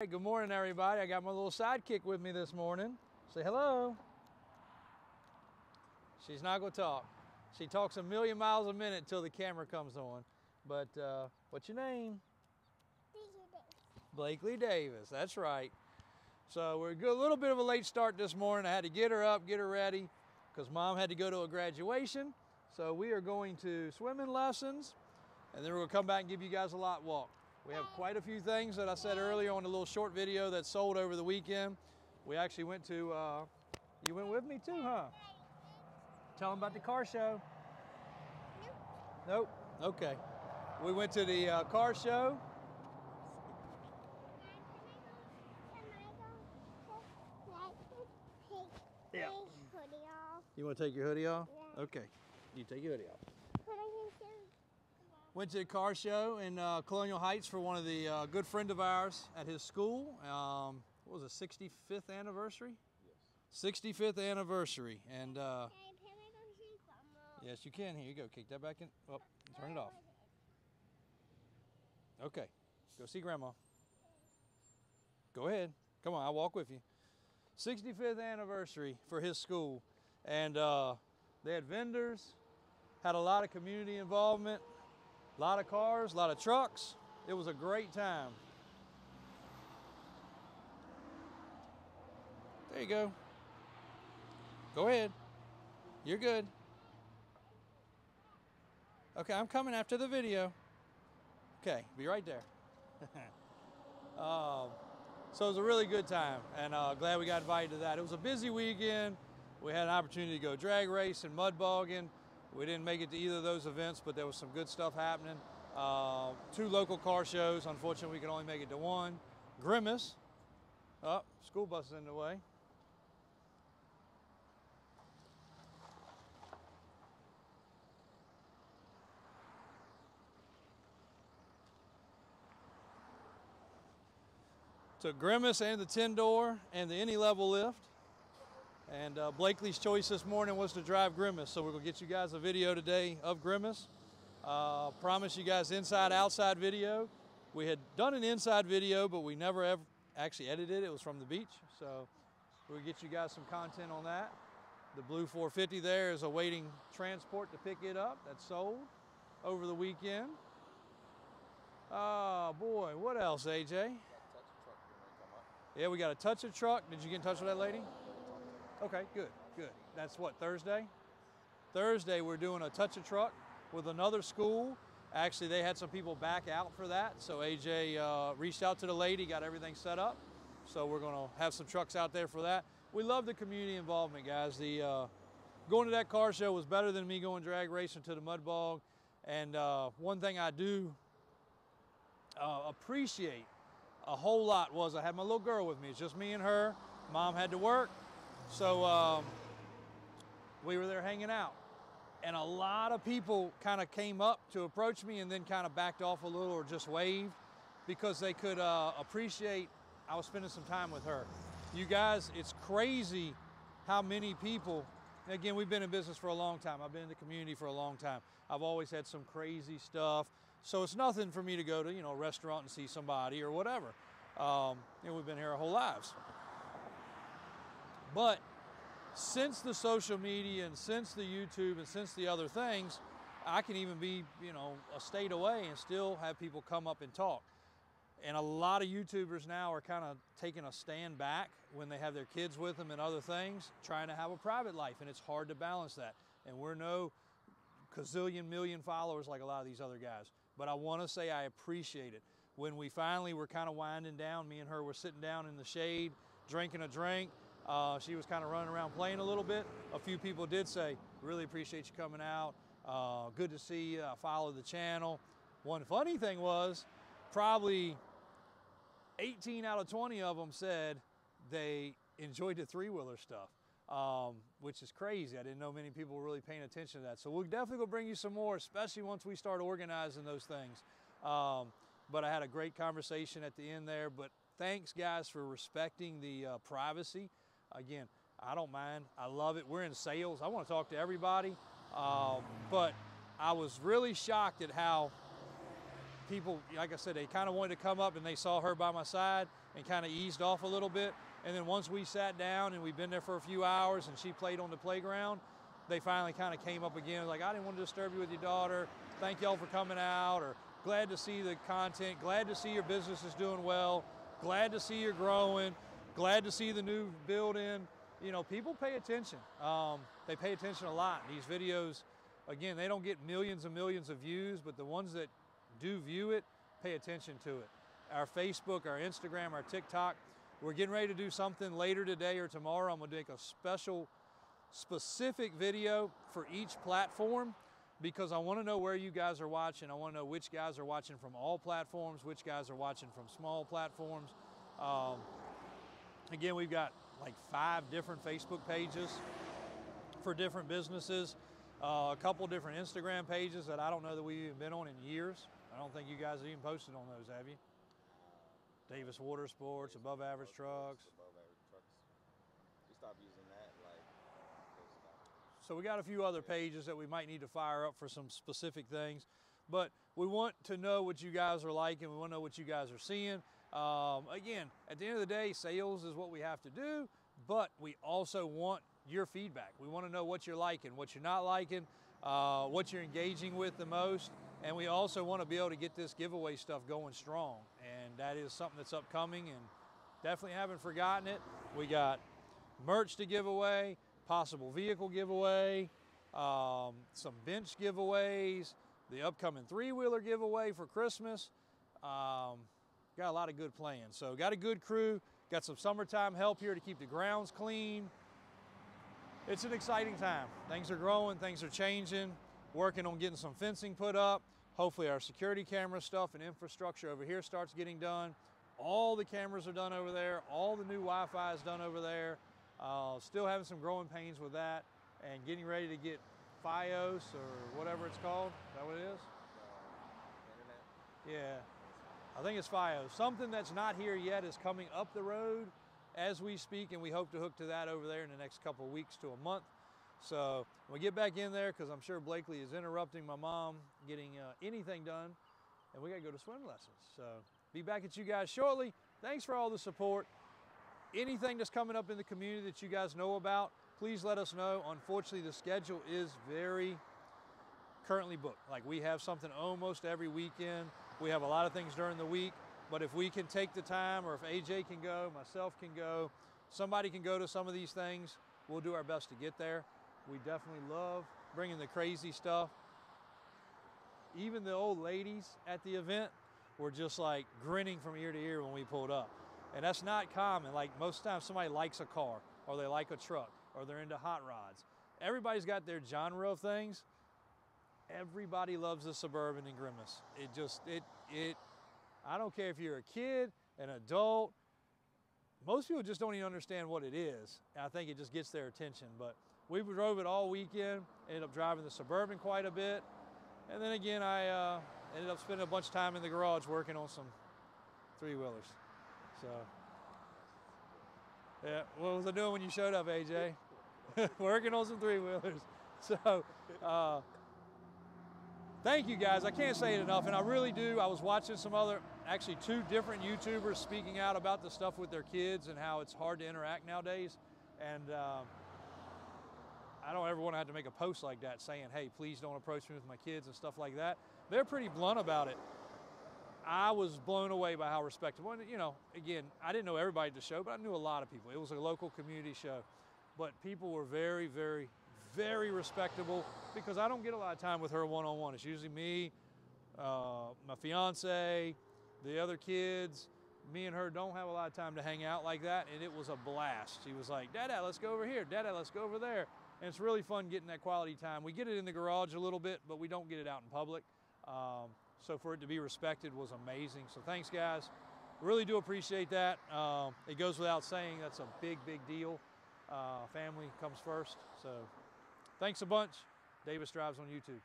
Hey, good morning, everybody. I got my little sidekick with me this morning. Say hello. She's not going to talk. She talks a million miles a minute until the camera comes on. But what's your name? Blakely Davis. That's right. So we're a little bit of a late start this morning. I had to get her up, get her ready, because Mom had to go to a graduation. So we are going to swimming lessons, and then we're going to come back and give you guys a lot walk. We have quite a few things that I said earlier on a little short video that sold over the weekend. We actually went to, you went with me too, huh? Tell them about the car show. Nope. Okay. We went to the car show. Yeah. You want to take your hoodie off? Yeah. Okay. You take your hoodie off. Went to the car show in Colonial Heights for one of the good friend of ours at his school. What was it, 65th anniversary? Yes. 65th anniversary. And yes, you can. Here you go. Kick that back in. Oh, turn it off. Okay. Go see Grandma. Go ahead. Come on, I'll walk with you. 65th anniversary for his school. And they had vendors, had a lot of community involvement. A lot of cars, a lot of trucks. It was a great time. There you go. Go ahead. You're good. Okay, I'm coming after the video. Okay, be right there. So it was a really good time, and glad we got invited to that. It was a busy weekend. We had an opportunity to go drag race and mud bogging. We didn't make it to either of those events, but there was some good stuff happening. 2 local car shows. Unfortunately, we could only make it to one. Grimace. Oh, school bus is in the way. Took Grimace and the 10-door and the any-level lift. And Blakely's choice this morning was to drive Grimace, so we're going to get you guys a video today of Grimace. Promise you guys inside outside video. We had done an inside video, but we never ever actually edited it. It was from the beach, so we'll get you guys some content on that. The blue 450 there is awaiting transport to pick it up. That's sold over the weekend. Oh boy, what else, AJ? Yeah, we got a touch of truck. Did you get in touch with that lady? Okay, good, good. That's what, Thursday? Thursday we're doing a touch of truck with another school. Actually, they had some people back out for that, so AJ reached out to the lady, got everything set up. So we're gonna have some trucks out there for that. We love the community involvement, guys. The going to that car show was better than me going drag racing to the mud bog. And one thing I do appreciate a whole lot was I had my little girl with me. It's just me and her. Mom had to work. So we were there hanging out, and a lot of people kind of came up to approach me and then kind of backed off a little or just waved because they could appreciate I was spending some time with her. You guys, it's crazy how many people, again, we've been in business for a long time. I've been in the community for a long time. I've always had some crazy stuff. So it's nothing for me to go to, a restaurant and see somebody or whatever. We've been here our whole lives. But since the social media and since the YouTube and since the other things, I can even be, a state away and still have people come up and talk. And a lot of YouTubers now are kind of taking a stand back when they have their kids with them and other things, trying to have a private life, and it's hard to balance that. And we're no gazillion million followers like a lot of these other guys. But I want to say I appreciate it. When we finally were kind of winding down, me and her were sitting down in the shade, drinking a drink. She was kind of running around playing a little bit. A few people did say, really appreciate you coming out. Good to see you. I followed the channel. One funny thing was, probably 18 out of 20 of them said they enjoyed the three-wheeler stuff, which is crazy. I didn't know many people were really paying attention to that. So we're definitely going to bring you some more, especially once we start organizing those things. But I had a great conversation at the end there. But thanks, guys, for respecting the privacy. Again, I don't mind. I love it. We're in sales. I want to talk to everybody. But I was really shocked at how people, like I said, they kind of wanted to come up and they saw her by my side. and kind of eased off a little bit. And then once we sat down and we've been there for a few hours and she played on the playground, they finally kind of came up again, like, I didn't want to disturb you with your daughter. Thank y'all for coming out, or glad to see the content, glad to see your business is doing well, glad to see you're growing, glad to see the new building. You know, people pay attention. They pay attention a lot. These videos, again, they don't get millions and millions of views, but the ones that do view it, pay attention to it. Our Facebook, our Instagram, our TikTok, we're getting ready to do something later today or tomorrow. I'm gonna make a specific video for each platform, because I wanna know where you guys are watching. I wanna know which guys are watching from all platforms, which guys are watching from small platforms. Again, we've got like 5 different Facebook pages for different businesses, a couple different Instagram pages that I don't know that we've even been on in years. I don't think you guys have even posted on those, have you? Davis Water Sports, Above Average Trucks. Above Average Trucks. We stopped using that, like, so we got a few other pages that we might need to fire up for some specific things, but we want to know what you guys are liking. We want to know what you guys are seeing. Again, at the end of the day, sales is what we have to do, but we also want your feedback. We want to know what you're liking, what you're not liking, what you're engaging with the most, and we also want to be able to get this giveaway stuff going strong, and that is something that's upcoming, and definitely haven't forgotten it. We got merch to give away, possible vehicle giveaway, some bench giveaways, the upcoming 3-wheeler giveaway for Christmas. Got a lot of good plans. So got a good crew, got some summertime help here to keep the grounds clean. It's an exciting time. Things are growing, things are changing, working on getting some fencing put up. Hopefully our security camera stuff and infrastructure over here starts getting done. All the cameras are done over there. All the new Wi-Fi is done over there. Still having some growing pains with that, and getting ready to get Fios or whatever it's called. Is that what it is? internet. Yeah. I think it's Fios. Something that's not here yet is coming up the road as we speak, and we hope to hook to that over there in the next couple of weeks to a month. So when we get back in there, because I'm sure Blakely is interrupting my mom getting anything done, and we got to go to swim lessons. So be back at you guys shortly. Thanks for all the support. Anything that's coming up in the community that you guys know about, please let us know. Unfortunately, the schedule is very currently booked. Like, we have something almost every weekend. We have a lot of things during the week, but if we can take the time, or if AJ can go, myself can go, somebody can go to some of these things, we'll do our best to get there. We definitely love bringing the crazy stuff. Even the old ladies at the event were just like grinning from ear to ear when we pulled up. And that's not common. Like, most times somebody likes a car, or they like a truck, or they're into hot rods. Everybody's got their genre of things. Everybody loves the Suburban and Grimace. I don't care if you're a kid, an adult, most people just don't even understand what it is. And I think it just gets their attention. But we drove it all weekend, ended up driving the Suburban quite a bit. And then again, I ended up spending a bunch of time in the garage working on some 3-wheelers. So, yeah, what was I doing when you showed up, AJ? Working on some 3-wheelers. So, thank you guys. I can't say it enough, and I really do. I was watching some other, actually 2 different YouTubers speaking out about the stuff with their kids and how it's hard to interact nowadays. And I don't ever want to have to make a post like that saying, hey, please don't approach me with my kids and stuff like that. They're pretty blunt about it. I was blown away by how respectable, and, you know, again, I didn't know everybody at the show, but I knew a lot of people. It was a local community show, but people were very, very, very respectable, because I don't get a lot of time with her one-on-one. It's usually me, my fiance, the other kids. Me and her don't have a lot of time to hang out like that, and it was a blast. She was like, Dada, let's go over here. Dada, let's go over there. And it's really fun getting that quality time. We get it in the garage a little bit, but we don't get it out in public. So for it to be respected was amazing. So thanks, guys. Really do appreciate that. It goes without saying, that's a big, big deal. Family comes first. So thanks a bunch. Davis Drives on YouTube.